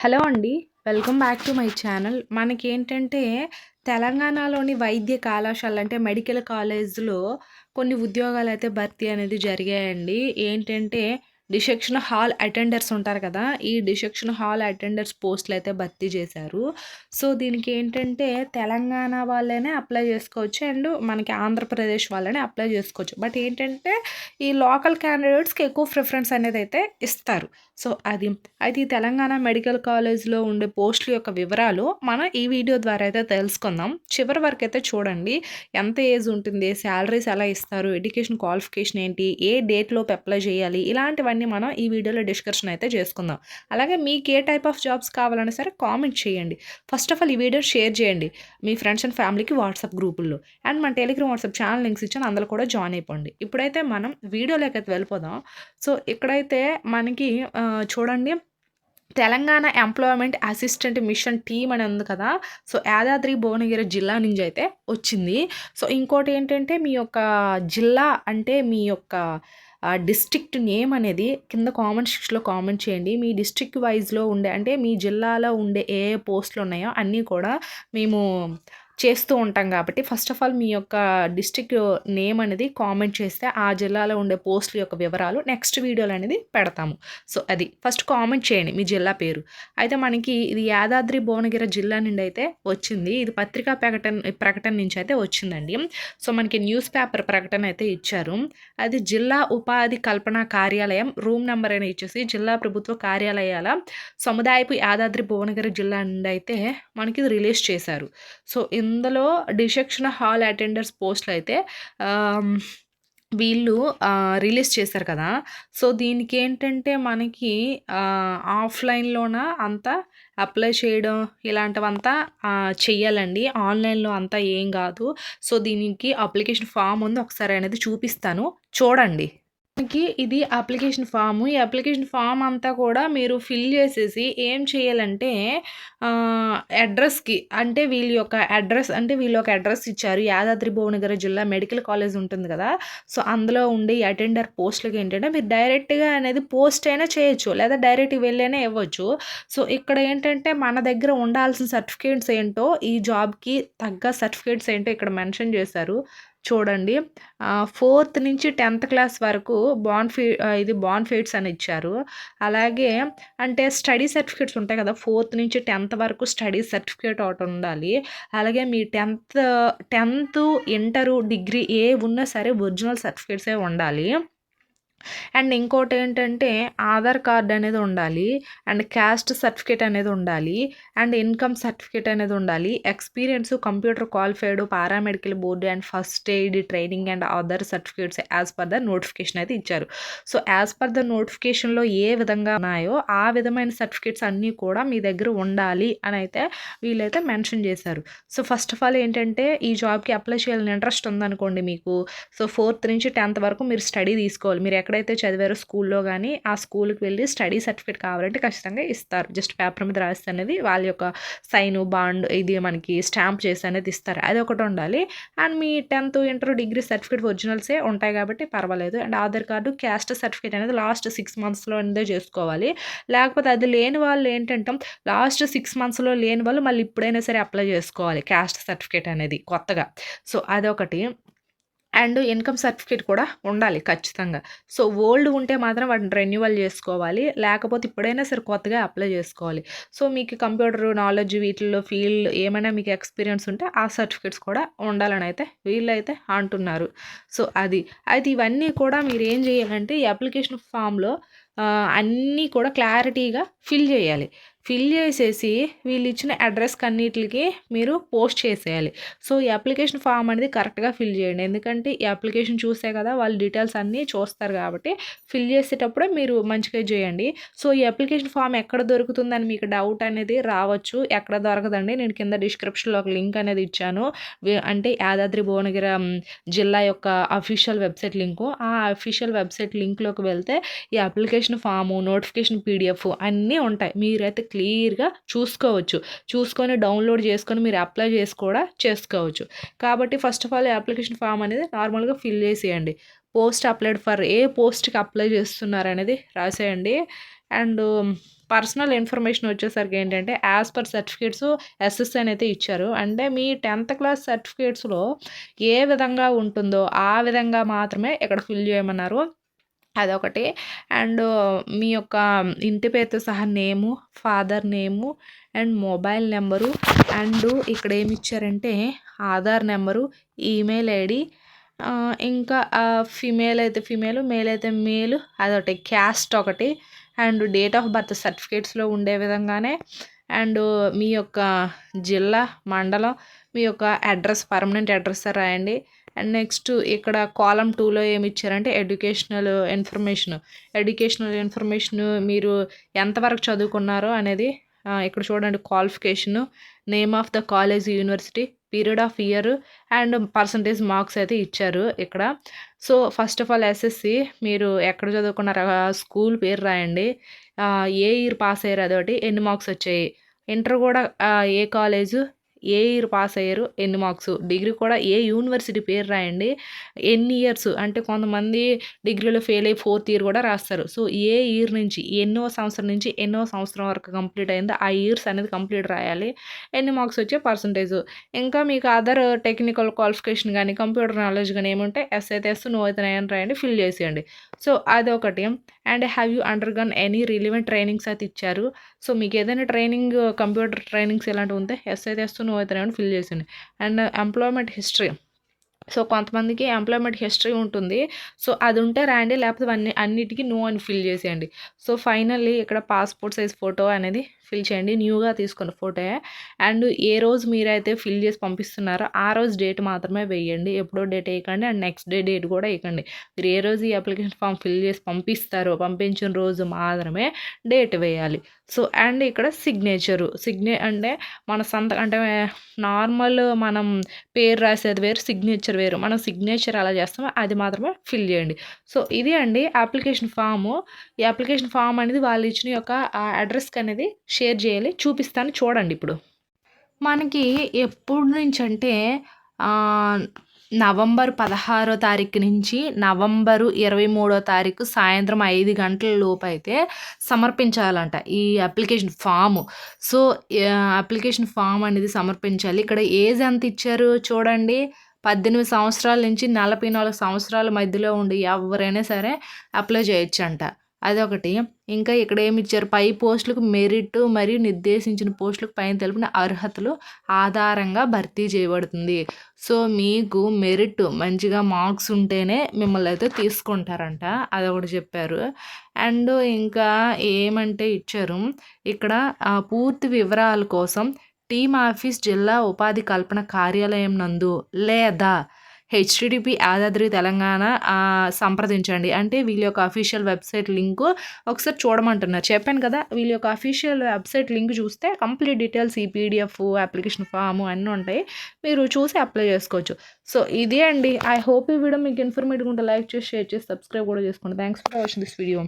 Hello అండి. Welcome back to my channel. మనకేంటంటే తెలంగాణలోని వైద్య కళాశాలలు అంటే మెడికల్ కాలేజ్‌లో కొన్ని ఉద్యోగాలైతే భర్తీ అనేది జరిగాయండి. ఏంటంటే డిసెక్షన్ హాల్ అటెండర్స్ ఉంటారు కదా! ఈ డిసెక్షన్ హాల్ అటెండర్స్ పోస్టులైతే భర్తీ చేశారు. సో, దీనికేంటంటే తెలంగాణ వాళ్ళనే అప్లై చేసుకోవచ్చు. అండ్ మనకి ఆంధ్రప్రదేశ్ వాళ్ళనే అప్లై చేసుకోవచ్చు. బట్ ఏంటంటే ఈ లోకల్ క్యాండిడేట్స్‌కి ఎక్కువ ప్రిఫరెన్స్ అనేదైతే ఇస్తారు. సో, అయితే ఈ తెలంగాణ మెడికల్ కాలేజ్‌లో ఉండే పోస్టుల యొక్క వివరాలు మనం ఈ వీడియో ద్వారా అయితే తెలుసుకుందాం. చివరి వరకైతే చూడండి. ఎంత ఏజ్ ఉంటుంది? సాలరీస్ ఎలా ఇస్తారు? ఎడ్యుకేషన్ క్వాలిఫికేషన్ ఏంటి? ఏ డేట్‌లోపు అప్లై చేయాలి? ఇలాంటివన్నీ మనం ఈ వీడియోలో డిస్కషన్ అయితే చేసుకుందాం. అలాగే మీకు ఏ టైప్ ఆఫ్ జాబ్స్ కావాలన్నా సరే కామెంట్ చేయండి. ఫస్ట్ ఆఫ్ ఆల్ ఈ వీడియో షేర్ చేయండి మీ ఫ్రెండ్స్ అండ్ ఫ్యామిలీకి వాట్సాప్ గ్రూపుల్లో. అండ్ మన టెలిగ్రామ్, వాట్సాప్ ఛానల్ లింక్స్ ఇచ్చాను, అందులో కూడా జాయిన్ అయిపోండి. ఇప్పుడైతే మనం వీడియోలోకైతే వెళ్ళిపోదాం. సో, ఇక్కడైతే మనకి చూడండి, Telangana employment assistant mission team అని ఉంది కదా! సో, యాదాద్రి భువనగిరి జిల్లా నుంచి అయితే వచ్చింది. సో, ఇంకోటి ఏంటంటే మీ యొక్క జిల్లా అంటే మీ యొక్క డిస్ట్రిక్ట్ నేమ్ అనేది కింద కామెంట్ సెక్షన్‌లో కామెంట్ చేయండి. మీ డిస్ట్రిక్ట్ వైస్‌లో ఉండే అంటే మీ జిల్లాలో ఉండే ఏ ఏ పోస్టులు ఉన్నాయో అన్నీ కూడా మేము చేస్తూ ఉంటాం కాబట్టి ఫస్ట్ ఆఫ్ ఆల్ మీ యొక్క డిస్ట్రిక్ట్ నేమ్ అనేది కామెంట్ చేస్తే ఆ జిల్లాలో ఉండే పోస్టుల యొక్క వివరాలు నెక్స్ట్ వీడియోలో అనేది పెడతాము. సో, అది ఫస్ట్ కామెంట్ చేయండి మీ జిల్లా పేరు. అయితే మనకి ఇది యాదాద్రి భువనగిరి జిల్లా నుండి అయితే వచ్చింది. ఇది పత్రికా ప్రకటన నుంచి అయితే వచ్చిందండి. సో, మనకి న్యూస్ పేపర్ ప్రకటన అయితే ఇచ్చారు. అది జిల్లా ఉపాధి కల్పన కార్యాలయం రూమ్ నెంబర్ అని ఇచ్చేసి జిల్లా ప్రభుత్వ కార్యాలయాల సముదాయపు యాదాద్రి భువనగిరి జిల్లా నుండి అయితే మనకి ఇది రిలీజ్ చేశారు. సో, ఇందులో డిసెక్షన్ హాల్ అటెండర్స్ పోస్టులు అయితే వీళ్ళు రిలీజ్ చేశారు కదా! సో, దీనికి ఏంటంటే మనకి ఆఫ్‌లైన్‌లోన అంతా అప్లై చేయడం ఇలాంటివంతా చెయ్యాలండి. ఆన్‌లైన్‌లో అంతా ఏం గాదు. సో, దీనికి అప్లికేషన్ ఫామ్ ఉంది. ఒకసారి అనేది చూపిస్తాను, చూడండి. మనకి ఇది అప్లికేషన్ ఫాము. ఈ అప్లికేషన్ ఫామ్ అంతా కూడా మీరు ఫిల్ చేసేసి ఏం చేయాలంటే అడ్రస్‌కి అంటే వీళ్ళ యొక్క అడ్రస్ అంటే వీళ్ళు ఒక అడ్రస్ ఇచ్చారు. యాదాద్రి భువనగిరి జిల్లా మెడికల్ కాలేజ్ ఉంటుంది కదా! సో, అందులో ఉండే అటెండర్ పోస్టులకి ఏంటంటే మీరు డైరెక్ట్‌గా అనేది పోస్ట్ అయినా చేయొచ్చు. లేదా డైరెక్ట్‌గా వెళ్ళైనా ఇవ్వచ్చు. సో, ఇక్కడ ఏంటంటే మన దగ్గర ఉండాల్సిన సర్టిఫికేట్స్ ఏంటో ఈ జాబ్‌కి తగ్గ సర్టిఫికేట్స్ ఏంటో ఇక్కడ మెన్షన్ చేశారు. చూడండి. 4th నుంచి 10th క్లాస్ వరకు ఇది బాన్‌ఫైడ్స్ అని ఇచ్చారు. అలాగే అంటే స్టడీ సర్టిఫికేట్స్ ఉంటాయి కదా! 4th నుంచి 10th వరకు స్టడీ సర్టిఫికేట్ ఒకటి ఉండాలి. అలాగే మీ 10th, ఇంటరు, డిగ్రీ ఉన్నా సరే ఒరిజినల్ సర్టిఫికేట్సే ఉండాలి. అండ్ ఇంకోటేంటంటే ఆధార్ కార్డ్ అనేది ఉండాలి. అండ్ క్యాస్ట్ సర్టిఫికేట్ అనేది ఉండాలి. అండ్ ఇన్‌కమ్ సర్టిఫికేట్ అనేది ఉండాలి. Experience, computer qualified, paramedical board and first aid training and other certificates as per the notification అయితే ఇచ్చారు. సో, యాజ్ పర్ ద నోటిఫికేషన్‌లో ఏ విధంగా ఉన్నాయో ఆ విధమైన సర్టిఫికేట్స్ అన్నీ కూడా మీ దగ్గర ఉండాలి అని అయితే వీళ్ళైతే మెన్షన్ చేశారు. సో, ఫస్ట్ ఆఫ్ ఆల్ ఏంటంటే ఈ జాబ్‌కి అప్లై చేయాలని ఇంట్రెస్ట్ ఉందనుకోండి మీకు. సో, 4th నుంచి 10th వరకు మీరు స్టడీ తీసుకోవాలి. మీరు ఎక్కడైతే చదివారో స్కూల్లో గానీ, ఆ స్కూల్‌కి వెళ్ళి స్టడీ సర్టిఫికేట్ కావాలంటే ఖచ్చితంగా ఇస్తారు. జస్ట్ పేపర్ మీద రాస్తే అనేది వాళ్ళ యొక్క సైను, బాండ్ ఇది మనకి స్టాంప్ చేసి అనేది ఇస్తారు. అదొకటి ఉండాలి. అండ్ మీ 10th, ఇంటర్, డిగ్రీ సర్టిఫికేట్ ఒరిజినల్సే ఉంటాయి కాబట్టి పర్వాలేదు. And Aadhaar card, caste certificate అనేది లాస్ట్ 6 మంత్స్‌లో అనేదే చేసుకోవాలి. లేకపోతే అది లేని వాళ్ళు ఏంటంటే లాస్ట్ 6 మంత్స్‌లో లేని వాళ్ళు మళ్ళీ ఇప్పుడైనా సరే అప్లై చేసుకోవాలి క్యాస్ట్ సర్టిఫికేట్ అనేది కొత్తగా. సో, అదొకటి. అండ్ ఇన్‌కమ్ సర్టిఫికేట్ కూడా ఉండాలి ఖచ్చితంగా. సో, ఓల్డ్ ఉంటే మాత్రం వాటిని రెన్యువల్ చేసుకోవాలి. లేకపోతే ఇప్పుడైనా సరే కొత్తగా అప్లై చేసుకోవాలి. సో, మీకు కంప్యూటర్ నాలెడ్జ్ వీటిల్లో ఫీల్డ్ ఏమైనా మీకు ఎక్స్‌పీరియన్స్ ఉంటే ఆ సర్టిఫికేట్స్ కూడా ఉండాలనైతే వీళ్ళైతే అంటున్నారు. సో, అది. అయితే ఇవన్నీ కూడా మీరేం చేయాలంటే ఈ అప్లికేషన్ ఫామ్‌లో అన్నీ కూడా క్లారిటీగా ఫిల్ చేయాలి. ఫిల్ చేసేసి వీళ్ళిచ్చిన అడ్రస్‌కన్నిట్లికి మీరు పోస్ట్ చేసేయాలి. సో, ఈ అప్లికేషన్ ఫామ్ అనేది కరెక్ట్‌గా ఫిల్ చేయండి. ఎందుకంటే ఈ అప్లికేషన్ చూసే కదా వాళ్ళు డీటెయిల్స్ అన్నీ చూస్తారు కాబట్టి ఫిల్ చేసేటప్పుడే మీరు మంచిగా చేయండి. సో, ఈ అప్లికేషన్ ఫామ్ ఎక్కడ దొరుకుతుందని మీకు డౌట్ అనేది రావచ్చు. ఎక్కడ దొరకదండి. నేను కింద డిస్క్రిప్షన్‌లో ఒక లింక్ అనేది ఇచ్చాను. అంటే యాదాద్రి భువనగిరి జిల్లా యొక్క అఫీషియల్ వెబ్‌సైట్ లింకు. ఆ అఫీషియల్ వెబ్‌సైట్ లింక్‌లోకి వెళ్తే ఈ అప్లికేషన్ ఫాము, నోటిఫికేషన్ పీడిఎఫ్ అన్నీ ఉంటాయి. మీరైతే క్లియర్‌గా చూసుకోవచ్చు. చూసుకొని డౌన్‌లోడ్ చేసుకొని మీరు అప్లై చేసి కూడా చేసుకోవచ్చు. కాబట్టి ఫస్ట్ ఆఫ్ ఆల్ ఈ అప్లికేషన్ ఫామ్ అనేది నార్మల్‌గా ఫిల్ చేసేయండి. పోస్ట్ అప్లైడ్ ఫర్ ఏ పోస్ట్‌కి అప్లై చేస్తున్నారనేది రాసేయండి. అండ్ పర్సనల్ ఇన్ఫర్మేషన్ వచ్చేసరికి ఏంటంటే యాజ్ పర్ సర్టిఫికేట్స్ ఎస్ఎస్ఎన్ అయితే ఇచ్చారు. అంటే మీ 10th క్లాస్ సర్టిఫికేట్స్‌లో ఏ విధంగా ఉంటుందో ఆ విధంగా మాత్రమే ఇక్కడ ఫిల్ చేయమన్నారు. అదొకటి. అండ్ మీ యొక్క ఇంటి పేరుతో సహా name, father name and mobile number and ఇక్కడ ఏమి ఇచ్చారంటే ఆధార్ నెంబరు, ఈమెయిల్ ఐడి, ఇంకా ఫిమేల్ అయితే ఫిమేల్, మేల్ అయితే మేల్, అదొకటి క్యాస్ట్ ఒకటి అండ్ డేట్ ఆఫ్ బర్త్ సర్టిఫికేట్స్‌లో ఉండే విధంగానే అండ్ మీ యొక్క జిల్లా, మండలం, మీ యొక్క అడ్రస్ పర్మనెంట్ అడ్రస్ రాయండి. అండ్ నెక్స్ట్ ఇక్కడ కాలమ్ 2లో ఏమి ఇచ్చారంటే ఎడ్యుకేషనల్ ఇన్ఫర్మేషన్ మీరు ఎంతవరకు చదువుకున్నారో అనేది ఇక్కడ చూడండి. Qualification, name of the college, university, period of year and percentage marks అయితే ఇచ్చారు ఇక్కడ. So first of all SSC మీరు ఎక్కడ చదువుకున్నారో స్కూల్ పేరు రాయండి. ఏ ఇయర్ పాస్ అయ్యారు అదొకటి, ఎన్ని మార్క్స్ వచ్చాయి. ఇంటర్ కూడా ఏ కాలేజు, ఏ ఇయర్ పాస్ అయ్యారు, ఎన్ని మార్క్స్. డిగ్రీ కూడా ఏ యూనివర్సిటీ పేరు రాయండి, ఎన్ని ఇయర్స్. అంటే కొంతమంది డిగ్రీలో ఫెయిల్ అయ్యి 4th ఇయర్ కూడా రాస్తారు. సో ఏ ఇయర్ నుంచి ఎన్నో సంవత్సరం వరకు కంప్లీట్ అయిందో ఆ ఇయర్స్ అనేది కంప్లీట్ రాయాలి. ఎన్ని మార్క్స్ వచ్చే పర్సంటేజ్. ఇంకా మీకు అదర్ టెక్నికల్ క్వాలిఫికేషన్ కానీ కంప్యూటర్ నాలెడ్జ్ కానీ ఏముంటే ఎస్ అయితే ఎస్, నో అయితే నో అని రాయండి, ఫిల్ చేసేయండి. సో అదొకటి. And have you undergone any relevant trainings అయితే ఇచ్చారు. సో మీకు ఏదైనా ట్రైనింగ్ కంప్యూటర్ ట్రైనింగ్స్ ఇలాంటివి ఉంటే ఎస్ అయితే ఎస్, నో అయితే నో అని ఫిల్ చేసేయండి. And employment history. సో కొంతమందికి ఎంప్లాయ్మెంట్ హిస్టరీ ఉంటుంది. సో అది ఉంటే రాయండి, లేకపోతే అన్నిటికీ నో అని ఫిల్ చేసేయండి. సో ఫైనల్లీ ఇక్కడ పాస్పోర్ట్ సైజ్ ఫోటో అనేది ఫిల్ చేయండి, న్యూగా తీసుకున్న ఫోటోయే. అండ్ ఏ రోజు మీరైతే ఫిల్ చేసి పంపిస్తున్నారో ఆ రోజు డేట్ మాత్రమే వేయండి, ఎప్పుడో డేట్ వేయకండి. అండ్ నెక్స్ట్ డే డేట్ కూడా వేయకండి. మీరు ఏ రోజు ఈ అప్లికేషన్ ఫామ్ ఫిల్ చేసి పంపిస్తారో పంపించిన రోజు మాత్రమే డేట్ వేయాలి. సో అండ్ ఇక్కడ అంటే మన అంటే నార్మల్ మనం పేరు రాసేది వేరు, సిగ్నేచర్ వేరు. మనం సిగ్నేచర్ ఎలా చేస్తామో అది మాత్రమే ఫిల్ చేయండి. సో ఇది అండి అప్లికేషన్ ఫాము. ఈ అప్లికేషన్ ఫామ్ అనేది వాళ్ళు ఇచ్చిన యొక్క అడ్రస్కి అనేది షేర్ చేయాలి. చూపిస్తాను చూడండి. ఇప్పుడు మనకి ఎప్పుడు నుంచి అంటే నవంబర్ 16వ తారీఖు నుంచి నవంబరు 23వ తారీఖు సాయంత్రం 5 గంటల లోపు అయితే సమర్పించాలంట ఈ application form. So application form అనేది సమర్పించాలి. ఇక్కడ ఏజ్ ఎంత ఇచ్చారు చూడండి. 18 సంవత్సరాల నుంచి 44 సంవత్సరాల మధ్యలో ఉండి ఎవరైనా సరే అప్లై చేయొచ్చంట. అదొకటి. ఇంకా ఇక్కడ ఏమి ఇచ్చారు, పై పోస్టులకు మెరిట్ మరియు నిర్దేశించిన పోస్టులకు పైన తెలిపిన అర్హతలు ఆధారంగా భర్తీ చేయబడుతుంది. సో మీకు మెరిట్ మంచిగా మార్క్స్ ఉంటేనే మిమ్మల్ని అయితే తీసుకుంటారంట, అదొకటి చెప్పారు. అండ్ ఇంకా ఏమంటే ఇచ్చారు ఇక్కడ పూర్తి వివరాల కోసం టీమ్ ఆఫీస్ జిల్లా ఉపాధి కల్పన కార్యాలయం నందు లేదా హెచ్టిటిపి యాదాద్రి తెలంగాణ సంప్రదించండి. అంటే వీళ్ళ యొక్క అఫీషియల్ వెబ్సైట్ లింకు ఒకసారి చూడమంటున్నారు. చెప్పాను కదా, వీళ్ళ యొక్క అఫీషియల్ వెబ్సైట్ లింక్ చూస్తే కంప్లీట్ డీటెయిల్స్ ఈ పీడిఎఫ్, అప్లికేషన్ ఫాము అన్నీ ఉంటాయి. మీరు చూసి అప్లై చేసుకోవచ్చు. సో ఇదే అండి. ఐ హోప్ ఈ వీడియో మీకు ఇన్ఫర్మేటివ్గా ఉంటే లైక్ చేసి, షేర్ చేసి, సబ్స్క్రైబ్ కూడా చేసుకోండి. Thanks for watching this video.